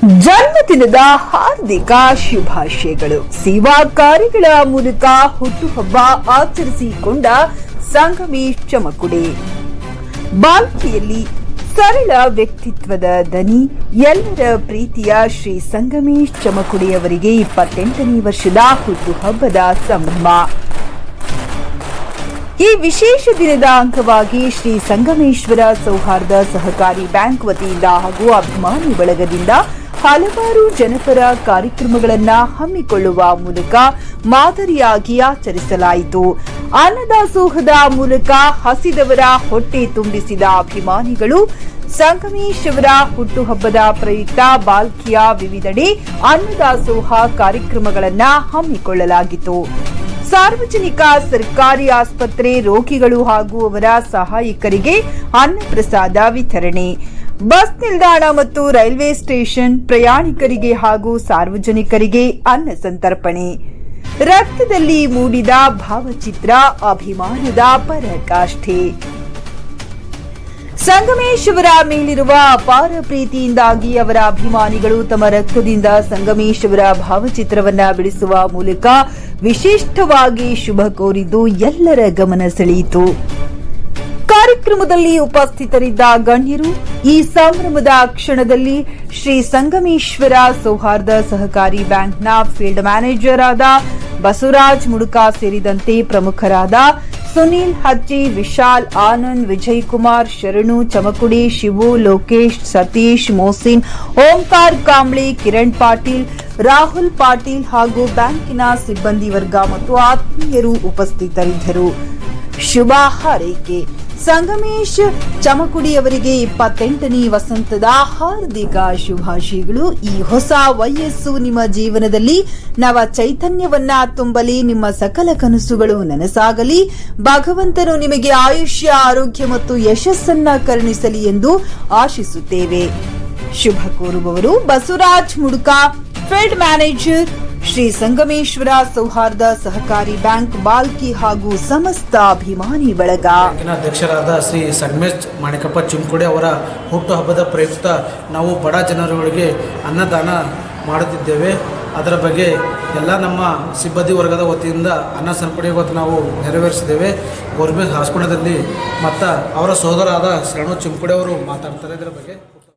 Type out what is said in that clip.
ಜನ್ಮದಿನದ ಹಾರ್ದಿಕ ಶುಭಾಶಯಗಳು. ಸೇವಾ ಕಾರ್ಯಗಳ ಮೂಲಕ ಹುಟ್ಟುಹಬ್ಬ ಆಚರಿಸಿಕೊಂಡ ಸಂಗಮೇಶ್ ಚಮಕುಡಿ. ಬಾಲ್ಕಿಯಲ್ಲಿ ಸರಳ ವ್ಯಕ್ತಿತ್ವದ ದನಿ, ಎಲ್ಲರ ಪ್ರೀತಿಯ ಶ್ರೀ ಸಂಗಮೇಶ್ ಚಮಕುಡಿ ಅವರಿಗೆ 28ನೇ ವರ್ಷದ ಹುಟ್ಟುಹಬ್ಬದ ಸಂಭ್ರಮ. ಈ ವಿಶೇಷ ದಿನದ ಅಂಗವಾಗಿ ಶ್ರೀ ಸಂಗಮೇಶ್ವರ ಸೌಹಾರ್ದ ಸಹಕಾರಿ ಬ್ಯಾಂಕ್ ವತಿಯಿಂದ ಹಾಗೂ ಅಭಿಮಾನಿ ಬಳಗದಿಂದ ಹಲವಾರು ಜನಪರ ಕಾರ್ಯಕ್ರಮಗಳನ್ನು ಹಮ್ಮಿಕೊಳ್ಳುವ ಮೂಲಕ ಮಾದರಿಯಾಗಿ ಆಚರಿಸಲಾಯಿತು. ಅನ್ನದಾಸೋಹದ ಮೂಲಕ ಹಸಿದವರ ಹೊಟ್ಟೆ ತುಂಬಿಸಿದ ಅಭಿಮಾನಿಗಳು ಸಂಗಮೇಶ್ ಅವರ ಹುಟ್ಟುಹಬ್ಬದ ಪ್ರಯುಕ್ತ ಬಾಲ್ಕಿಯ ವಿವಿಧೆಡೆ ಅನ್ನದಾಸೋಹ ಕಾರ್ಯಕ್ರಮಗಳನ್ನು ಹಮ್ಮಿಕೊಳ್ಳಲಾಗಿತ್ತು. ಸಾರ್ವಜನಿಕ ಸರ್ಕಾರಿ ಆಸ್ಪತ್ರೆ ರೋಗಿಗಳು ಹಾಗೂ ಅವರ ಸಹಾಯಕರಿಗೆ ಅನ್ನಪ್ರಸಾದ ವಿತರಣೆ, ಬಸ್ ನಿಲ್ದಾಣ ಮತ್ತು ರೈಲ್ವೆ ಸ್ಟೇಷನ್ ಪ್ರಯಾಣಿಕರಿಗೆ ಹಾಗೂ ಸಾರ್ವಜನಿಕರಿಗೆ ಅನ್ನ ಸಂತರ್ಪಣೆ, ರಕ್ತದಲ್ಲಿ ಮೂಡಿದ ಭಾವಚಿತ್ರ, ಅಭಿಮಾನದ ಪರಾಕಾಷ್ಠೆ. ಸಂಗಮೇಶ್ ಅವರ ಮೇಲಿರುವ ಅಪಾರ ಪ್ರೀತಿಯಿಂದಾಗಿ ಅವರ ಅಭಿಮಾನಿಗಳು ತಮ್ಮ ರಕ್ತದಿಂದ ಸಂಗಮೇಶ್ ಅವರ ಭಾವಚಿತ್ರವನ್ನ ಬಿಡಿಸುವ ಮೂಲಕ ವಿಶಿಷ್ಟವಾಗಿ ಶುಭ ಕೋರಿದ್ದು ಎಲ್ಲರ ಗಮನ ಸೆಳೆಯಿತು. ಕಾರ್ಯಕ್ರಮದಲ್ಲಿ ಉಪಸ್ಥಿತರಿದ್ದ ಗಣ್ಯರು ಈ ಸಂಭ್ರಮದ ಕ್ಷಣದಲ್ಲಿ ಶ್ರೀ ಸಂಗಮೇಶ್ವರ ಸೌಹಾರ್ದ ಸಹಕಾರಿ ಬ್ಯಾಂಕ್ನ ಫೀಲ್ಡ್ ಮ್ಯಾನೇಜರ್ ಆದ ಬಸವರಾಜ್ ಮುಡುಕ ಸೇರಿದಂತೆ ಪ್ರಮುಖರಾದ ಸುನೀಲ್ ಹಚ್ಚಿ, ವಿಶಾಲ್, ಆನಂದ್, ವಿಜಯ್ ಕುಮಾರ್, ಶರಣು, ಚಮಕುಡಿ, ಶಿವು, ಲೋಕೇಶ್, ಸತೀಶ್, ಮೋಸಿನ್, ಓಂಕಾರ್ ಕಾಂಬ್ಳಿ, ಕಿರಣ್ ಪಾಟೀಲ್, ರಾಹುಲ್ ಪಾಟೀಲ್ ಹಾಗೂ ಬ್ಯಾಂಕಿನ ಸಿಬ್ಬಂದಿ ವರ್ಗ ಮತ್ತು ಆತ್ಮೀಯರು ಉಪಸ್ಥಿತರಿದ್ದರು. ಶುಭ ಹಾರೈಕೆ. ಸಂಗಮೇಶ್ ಚಮಕುಡಿ ಅವರಿಗೆ 28ನೇ ವಸಂತದ ಹಾರ್ದಿಕ ಶುಭಾಶಯಗಳು. ಈ ಹೊಸ ವಯಸ್ಸು ನಿಮ್ಮ ಜೀವನದಲ್ಲಿ ನವ ಚೈತನ್ಯವನ್ನ ತುಂಬಲಿ, ನಿಮ್ಮ ಸಕಲ ಕನಸುಗಳು ನನಸಾಗಲಿ, ಭಗವಂತನು ನಿಮಗೆ ಆಯುಷ್ಯ, ಆರೋಗ್ಯ ಮತ್ತು ಯಶಸ್ಸನ್ನ ಕರುಣಿಸಲಿ ಎಂದು ಆಶಿಸುತ್ತೇವೆ. ಶುಭ ಕೋರುವವರು ಬಸವರಾಜ್ ಮುಡುಕ, ಫೀಲ್ಡ್ ಮ್ಯಾನೇಜರ್, ಶ್ರೀ ಸಂಗಮೇಶ್ವರ ಸೌಹಾರ್ದ ಸಹಕಾರಿ ಬ್ಯಾಂಕ್ ಬಾಲ್ಕಿ ಹಾಗೂ ಸಮಸ್ತ ಅಭಿಮಾನಿ ಬಳಗ. ಅಧ್ಯಕ್ಷರಾದ ಶ್ರೀ ಸಂಗಮೇಶ್ ಮಾಣಿಕಪ್ಪ ಚಿಮಕುಡಿ ಅವರ ಹುಟ್ಟುಹಬ್ಬದ ಪ್ರಯುಕ್ತ ನಾವು ಬಡ ಜನರುಗಳಿಗೆ ಅನ್ನದಾನ ಮಾಡುತ್ತಿದ್ದೇವೆ. ಅದರ ಬಗ್ಗೆ ಎಲ್ಲ ನಮ್ಮ ಸಿಬ್ಬಂದಿ ವರ್ಗದ ವತಿಯಿಂದ ಅನ್ನ ಸಂಪರ್ಕ ಇವತ್ತು ನಾವು ನೆರವೇರಿಸಿದ್ದೇವೆ. ಗೌರ್ಮೆಂಟ್ ಹಾಸ್ಪಿಟಲಲ್ಲಿ ಮತ್ತು ಅವರ ಸೋದರ ಆದ ಶರಣು ಚಿಮಕುಡಿ ಅವರು ಮಾತಾಡ್ತಾರೆ ಇದರ ಬಗ್ಗೆ.